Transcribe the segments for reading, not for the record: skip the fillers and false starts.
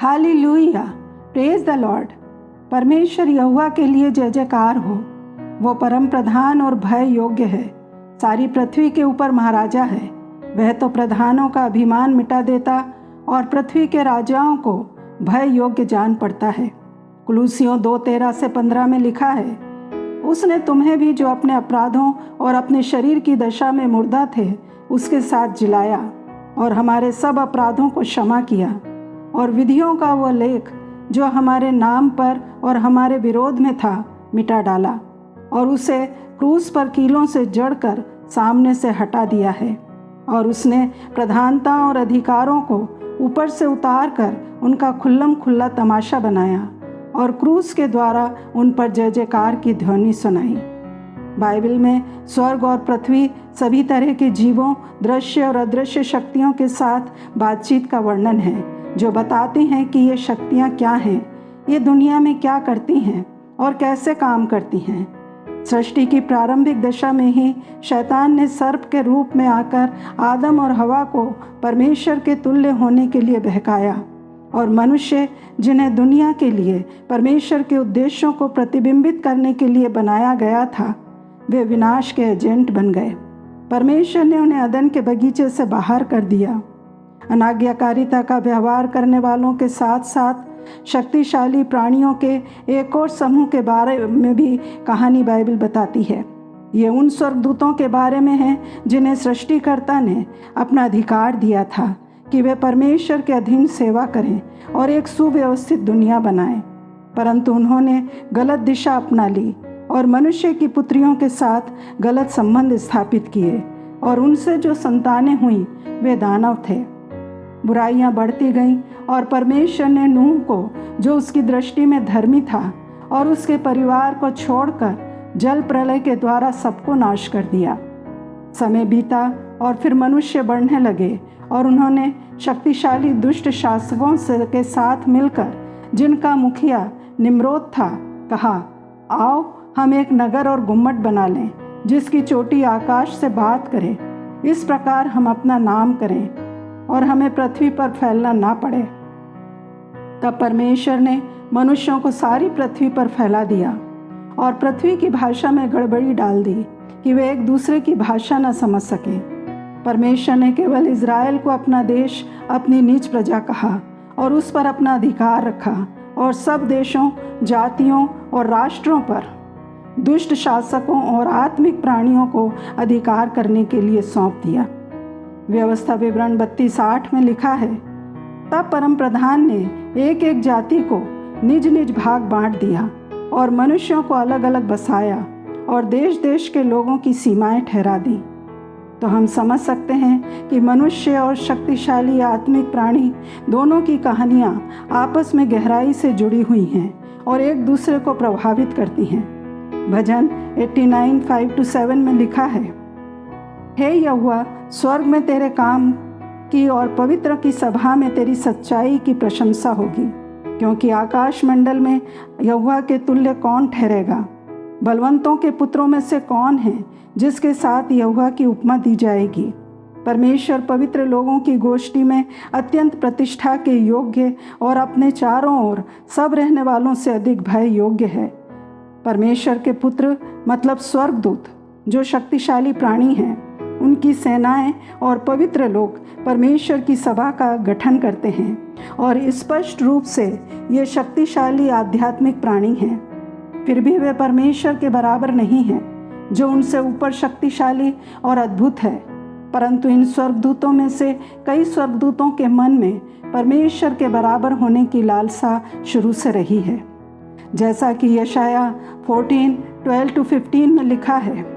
Hallelujah, praise the Lord. परमेश्वर यहोवा के लिए जय जयकार हो। वो परम प्रधान और भय योग्य है, सारी पृथ्वी के ऊपर महाराजा है। वह तो प्रधानों का अभिमान मिटा देता और पृथ्वी के राजाओं को भय योग्य जान पड़ता है। कुलूसियों 2:13-15 में लिखा है, उसने तुम्हें भी जो अपने अपराधों और अपने शरीर की दशा में मुर्दा थे उसके साथ जिलाया और हमारे सब अपराधों को क्षमा किया और विधियों का वो लेख जो हमारे नाम पर और हमारे विरोध में था मिटा डाला और उसे क्रूस पर कीलों से जड़कर सामने से हटा दिया है। और उसने प्रधानता और अधिकारों को ऊपर से उतार कर उनका खुल्लम खुल्ला तमाशा बनाया और क्रूस के द्वारा उन पर जय जयकार की ध्वनि सुनाई। बाइबल में स्वर्ग और पृथ्वी सभी तरह के जीवों, दृश्य और अदृश्य शक्तियों के साथ बातचीत का वर्णन है, जो बताती हैं कि ये शक्तियाँ क्या हैं, ये दुनिया में क्या करती हैं और कैसे काम करती हैं। सृष्टि की प्रारंभिक दशा में ही शैतान ने सर्प के रूप में आकर आदम और हवा को परमेश्वर के तुल्य होने के लिए बहकाया और मनुष्य, जिन्हें दुनिया के लिए परमेश्वर के उद्देश्यों को प्रतिबिंबित करने के लिए बनाया गया था, वे विनाश के एजेंट बन गए। परमेश्वर ने उन्हें अदन के बगीचे से बाहर कर दिया। अनाज्ञाकारिता का व्यवहार करने वालों के साथ साथ शक्तिशाली प्राणियों के एक और समूह के बारे में भी कहानी बाइबल बताती है। ये उन स्वर्गदूतों के बारे में है जिन्हें सृष्टिकर्ता ने अपना अधिकार दिया था कि वे परमेश्वर के अधीन सेवा करें और एक सुव्यवस्थित दुनिया बनाएं। परंतु उन्होंने गलत दिशा अपना ली और मनुष्य की पुत्रियों के साथ गलत संबंध स्थापित किए और उनसे जो संतानें हुई वे दानव थे। बुराइयां बढ़ती गईं और परमेश्वर ने नूह को, जो उसकी दृष्टि में धर्मी था, और उसके परिवार को छोड़कर जल प्रलय के द्वारा सबको नाश कर दिया। समय बीता और फिर मनुष्य बढ़ने लगे और उन्होंने शक्तिशाली दुष्ट शासकों के साथ मिलकर, जिनका मुखिया निम्रोद था, कहा, आओ हम एक नगर और गुम्मट बना लें जिसकी चोटी आकाश से बात करे। इस प्रकार हम अपना नाम करें और हमें पृथ्वी पर फैलना ना पड़े। तब परमेश्वर ने मनुष्यों को सारी पृथ्वी पर फैला दिया और पृथ्वी की भाषा में गड़बड़ी डाल दी कि वे एक दूसरे की भाषा न समझ सकें। परमेश्वर ने केवल इज़राइल को अपना देश, अपनी नीच प्रजा कहा और उस पर अपना अधिकार रखा और सब देशों, जातियों और राष्ट्रों पर दुष्ट शासकों और आत्मिक प्राणियों को अधिकार करने के लिए सौंप दिया। व्यवस्था विवरण 32:8 में लिखा है, तब परम प्रधान ने एक एक जाति को निज निज भाग बांट दिया और मनुष्यों को अलग अलग बसाया और देश देश के लोगों की सीमाएं ठहरा दी। तो हम समझ सकते हैं कि मनुष्य और शक्तिशाली आत्मिक प्राणी दोनों की कहानियाँ आपस में गहराई से जुड़ी हुई हैं और एक दूसरे को प्रभावित करती हैं। भजन 89:5-7 में लिखा है, हे यहोवा, स्वर्ग में तेरे काम की और पवित्र की सभा में तेरी सच्चाई की प्रशंसा होगी, क्योंकि आकाश मंडल में यहोवा के तुल्य कौन ठहरेगा। बलवंतों के पुत्रों में से कौन है जिसके साथ यहोवा की उपमा दी जाएगी। परमेश्वर पवित्र लोगों की गोष्ठी में अत्यंत प्रतिष्ठा के योग्य और अपने चारों ओर सब रहने वालों से अधिक भय योग्य है। परमेश्वर के पुत्र मतलब स्वर्गदूत, जो शक्तिशाली प्राणी हैं, उनकी सेनाएं और पवित्र लोग परमेश्वर की सभा का गठन करते हैं और स्पष्ट रूप से ये शक्तिशाली आध्यात्मिक प्राणी हैं। फिर भी वे परमेश्वर के बराबर नहीं हैं, जो उनसे ऊपर शक्तिशाली और अद्भुत है। परंतु इन स्वर्गदूतों में से कई स्वर्गदूतों के मन में परमेश्वर के बराबर होने की लालसा शुरू से रही है। जैसा कि यशाया 14:12-15 में लिखा है,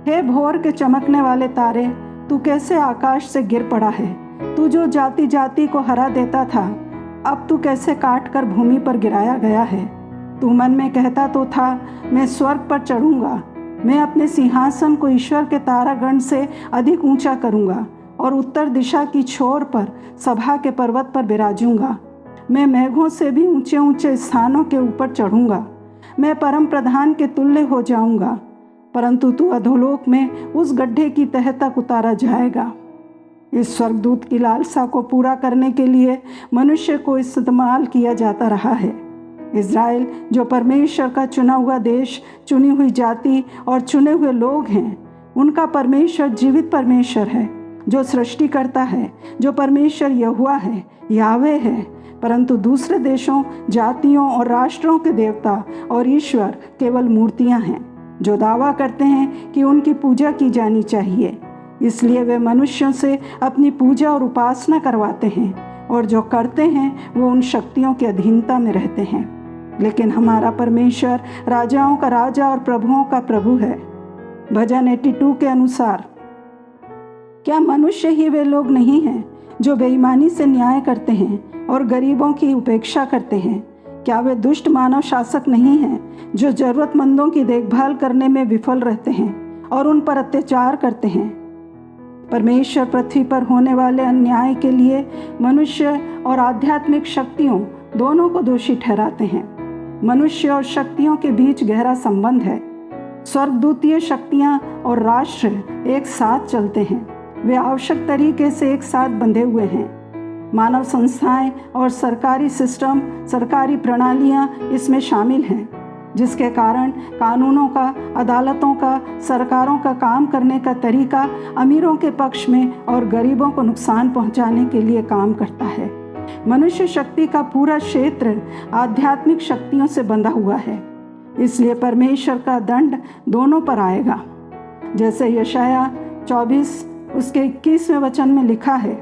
हे भोर के चमकने वाले तारे, तू कैसे आकाश से गिर पड़ा है। तू जो जाति जाति को हरा देता था, अब तू कैसे काट कर भूमि पर गिराया गया है। तू मन में कहता तो था, मैं स्वर्ग पर चढ़ूंगा, मैं अपने सिंहासन को ईश्वर के तारागण से अधिक ऊंचा करूंगा और उत्तर दिशा की छोर पर सभा के पर्वत पर बिराजूंगा। मैं मेघों से भी ऊंचे ऊंचे स्थानों के ऊपर चढ़ूंगा, मैं परम प्रधान के तुल्य हो जाऊंगा। परंतु तू अधोलोक में उस गड्ढे की तह तक उतारा जाएगा। इस स्वर्गदूत की लालसा को पूरा करने के लिए मनुष्य को इस्तेमाल किया जाता रहा है। इज़राइल जो परमेश्वर का चुना हुआ देश, चुनी हुई जाति और चुने हुए लोग हैं, उनका परमेश्वर जीवित परमेश्वर है, जो सृष्टि करता है, जो परमेश्वर यहोवा है, यावे है। परंतु दूसरे देशों, जातियों और राष्ट्रों के देवता और ईश्वर केवल मूर्तियां हैं, जो दावा करते हैं कि उनकी पूजा की जानी चाहिए। इसलिए वे मनुष्यों से अपनी पूजा और उपासना करवाते हैं, और जो करते हैं वो उन शक्तियों की अधीनता में रहते हैं। लेकिन हमारा परमेश्वर राजाओं का राजा और प्रभुओं का प्रभु है। भजन 82 के अनुसार, क्या मनुष्य ही वे लोग नहीं हैं जो बेईमानी से न्याय करते हैं और गरीबों की उपेक्षा करते हैं? क्या वे दुष्ट मानव शासक नहीं हैं जो ज़रूरतमंदों की देखभाल करने में विफल रहते हैं और उन पर अत्याचार करते हैं? परमेश्वर पृथ्वी पर होने वाले अन्याय के लिए मनुष्य और आध्यात्मिक शक्तियों दोनों को दोषी ठहराते हैं। मनुष्य और शक्तियों के बीच गहरा संबंध है। स्वर्गदूतीय शक्तियाँ और राष्ट्र एक साथ चलते हैं, वे आवश्यक तरीके से एक साथ बंधे हुए हैं। मानव संस्थाएं और सरकारी सिस्टम, सरकारी प्रणालियाँ इसमें शामिल हैं, जिसके कारण कानूनों का, अदालतों का, सरकारों का काम करने का तरीका अमीरों के पक्ष में और गरीबों को नुकसान पहुंचाने के लिए काम करता है। मनुष्य शक्ति का पूरा क्षेत्र आध्यात्मिक शक्तियों से बंधा हुआ है, इसलिए परमेश्वर का दंड दोनों पर आएगा। जैसे यशाया 24 उसके 21वें वचन में लिखा है,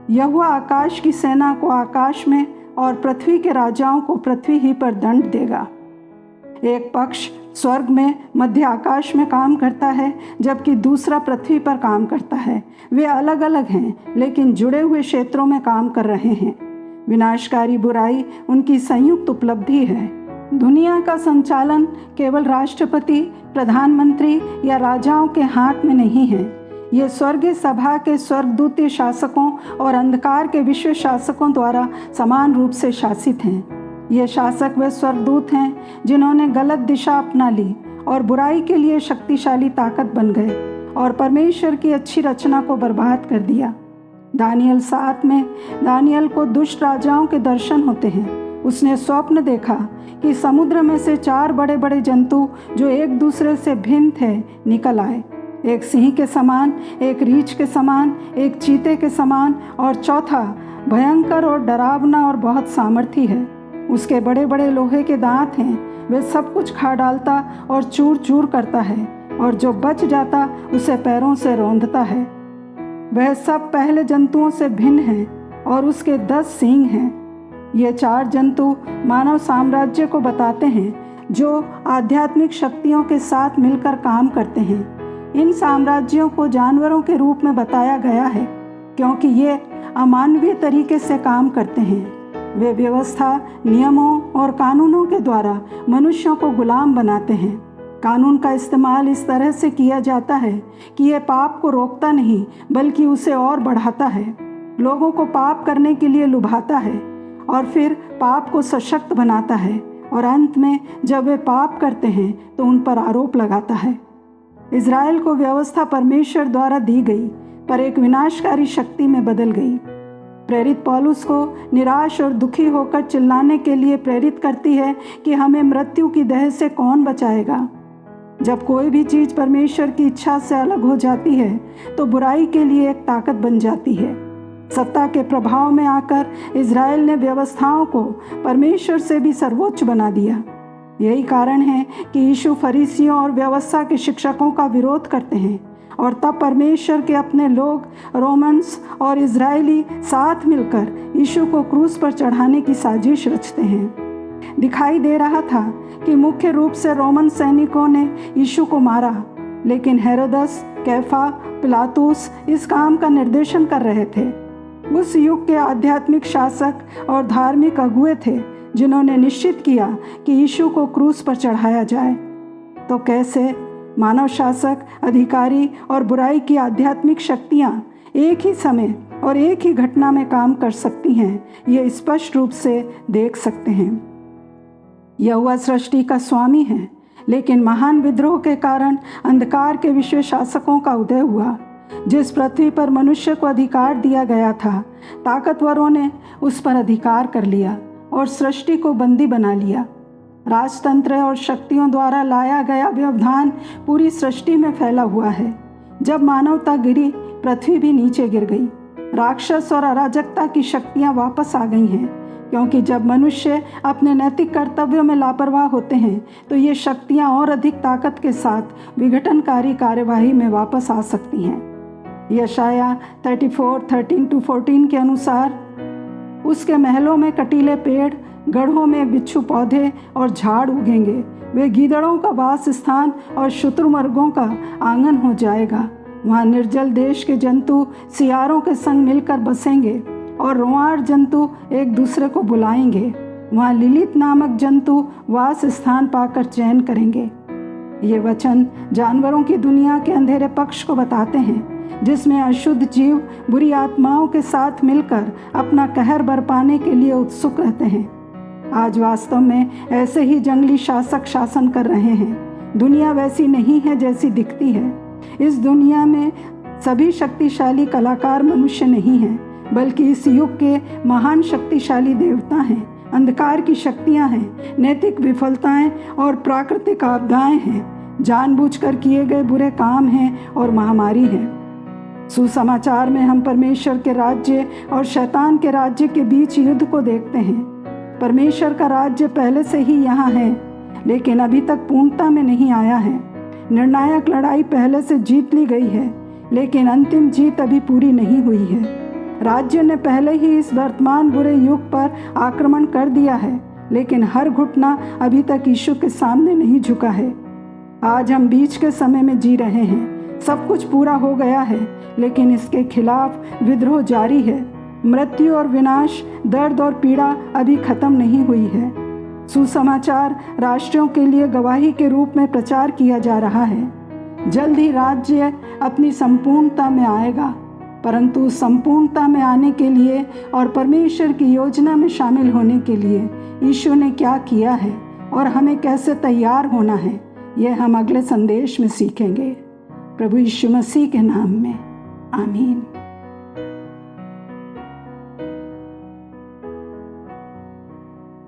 यहोवा आकाश की सेना को आकाश में और पृथ्वी के राजाओं को पृथ्वी ही पर दंड देगा। एक पक्ष स्वर्ग में, मध्य आकाश में काम करता है, जबकि दूसरा पृथ्वी पर काम करता है। वे अलग अलग हैं, लेकिन जुड़े हुए क्षेत्रों में काम कर रहे हैं। विनाशकारी बुराई उनकी संयुक्त उपलब्धि है। दुनिया का संचालन केवल राष्ट्रपति, प्रधानमंत्री या राजाओं के हाथ में नहीं है। ये स्वर्गीय सभा के स्वर्गदूतीय शासकों और अंधकार के विश्व शासकों द्वारा समान रूप से शासित हैं। ये शासक वे स्वर्गदूत हैं जिन्होंने गलत दिशा अपना ली और बुराई के लिए शक्तिशाली ताकत बन गए और परमेश्वर की अच्छी रचना को बर्बाद कर दिया। दानियल 7 में दानियल को दुष्ट राजाओं के दर्शन होते हैं। उसने स्वप्न देखा कि समुद्र में से 4 बड़े बड़े जंतु जो एक दूसरे से भिन्न थे निकल आए, एक सिंह के समान, एक रीछ के समान, एक चीते के समान, और चौथा भयंकर और डरावना और बहुत सामर्थी है। उसके बड़े बड़े लोहे के दांत हैं, वे सब कुछ खा डालता और चूर चूर करता है, और जो बच जाता उसे पैरों से रौंदता है। वह सब पहले जंतुओं से भिन्न है और उसके 10 सींग हैं। ये 4 जंतु मानव साम्राज्य को बताते हैं जो आध्यात्मिक शक्तियों के साथ मिलकर काम करते हैं। इन साम्राज्यों को जानवरों के रूप में बताया गया है क्योंकि ये अमानवीय तरीके से काम करते हैं। वे व्यवस्था, नियमों और कानूनों के द्वारा मनुष्यों को गुलाम बनाते हैं। कानून का इस्तेमाल इस तरह से किया जाता है कि यह पाप को रोकता नहीं बल्कि उसे और बढ़ाता है, लोगों को पाप करने के लिए लुभाता है और फिर पाप को सशक्त बनाता है, और अंत में जब वे पाप करते हैं तो उन पर आरोप लगाता है। इज़राइल को व्यवस्था परमेश्वर द्वारा दी गई पर एक विनाशकारी शक्ति में बदल गई। प्रेरित पौलुस को निराश और दुखी होकर चिल्लाने के लिए प्रेरित करती है कि हमें मृत्यु की दह से कौन बचाएगा। जब कोई भी चीज़ परमेश्वर की इच्छा से अलग हो जाती है तो बुराई के लिए एक ताकत बन जाती है। सत्ता के प्रभाव में आकर इज़राइल ने व्यवस्थाओं को परमेश्वर से भी सर्वोच्च बना दिया। यही कारण है कि यीशु फरीसियों और व्यवस्था के शिक्षकों का विरोध करते हैं, और तब परमेश्वर के अपने लोग रोमन्स और इजरायली साथ मिलकर यीशु को क्रूस पर चढ़ाने की साजिश रचते हैं। दिखाई दे रहा था कि मुख्य रूप से रोमन सैनिकों ने यीशु को मारा, लेकिन हेरोदस, कैफा, पिलातुस इस काम का निर्देशन कर रहे थे। उस युग के आध्यात्मिक शासक और धार्मिक अगुए थे जिन्होंने निश्चित किया कि यीशु को क्रूस पर चढ़ाया जाए। तो कैसे मानव शासक, अधिकारी और बुराई की आध्यात्मिक शक्तियाँ एक ही समय और एक ही घटना में काम कर सकती हैं, ये स्पष्ट रूप से देख सकते हैं। यहोवा सृष्टि का स्वामी है, लेकिन महान विद्रोह के कारण अंधकार के विश्व शासकों का उदय हुआ। जिस पृथ्वी पर मनुष्य को अधिकार दिया गया था, ताकतवरों ने उस पर अधिकार कर लिया और सृष्टि को बंदी बना लिया। राजतंत्र और शक्तियों द्वारा लाया गया व्यवधान पूरी सृष्टि में फैला हुआ है। जब मानवता गिरी, पृथ्वी भी नीचे गिर गई। राक्षस और अराजकता की शक्तियां वापस आ गई हैं, क्योंकि जब मनुष्य अपने नैतिक कर्तव्यों में लापरवाह होते हैं तो ये शक्तियां और अधिक ताकत के साथ विघटनकारी कार्यवाही में वापस आ सकती हैं। यशाया 34:13-14 के अनुसार, उसके महलों में कटीले पेड़, गढ़ों में बिच्छू पौधे और झाड़ उगेंगे। वे गीदड़ों का वास स्थान और शुतुरमुर्गों का आंगन हो जाएगा। वहाँ निर्जल देश के जंतु सियारों के संग मिलकर बसेंगे और रोंआर जंतु एक दूसरे को बुलाएंगे। वहाँ लिलित नामक जंतु वास स्थान पाकर चयन करेंगे। ये वचन जानवरों की दुनिया के अंधेरे पक्ष को बताते हैं, जिसमें अशुद्ध जीव बुरी आत्माओं के साथ मिलकर अपना कहर बरपाने के लिए उत्सुक रहते हैं। आज वास्तव में ऐसे ही जंगली शासक शासन कर रहे हैं। दुनिया वैसी नहीं है जैसी दिखती है। इस दुनिया में सभी शक्तिशाली कलाकार मनुष्य नहीं हैं, बल्कि इस युग के महान शक्तिशाली देवता हैं। अंधकार की शक्तियां हैं, नैतिक विफलताएं और प्राकृतिक आपदाएं हैं, जानबूझकर किए गए बुरे काम हैं और महामारी है। सुसमाचार में हम परमेश्वर के राज्य और शैतान के राज्य के बीच युद्ध को देखते हैं। परमेश्वर का राज्य पहले से ही यहाँ है, लेकिन अभी तक पूर्णता में नहीं आया है। निर्णायक लड़ाई पहले से जीत ली गई है, लेकिन अंतिम जीत अभी पूरी नहीं हुई है। राज्य ने पहले ही इस वर्तमान बुरे युग पर आक्रमण कर दिया है, लेकिन हर घुटना अभी तक यीशु के सामने नहीं झुका है। आज हम बीच के समय में जी रहे हैं। सब कुछ पूरा हो गया है, लेकिन इसके खिलाफ विद्रोह जारी है। मृत्यु और विनाश, दर्द और पीड़ा अभी खत्म नहीं हुई है। सुसमाचार राष्ट्रों के लिए गवाही के रूप में प्रचार किया जा रहा है। जल्द ही राज्य अपनी संपूर्णता में आएगा, परंतु संपूर्णता में आने के लिए और परमेश्वर की योजना में शामिल होने के लिए यीशु ने क्या किया है और हमें कैसे तैयार होना है, यह हम अगले संदेश में सीखेंगे। प्रभु यीशु मसीह के नाम में आमीन।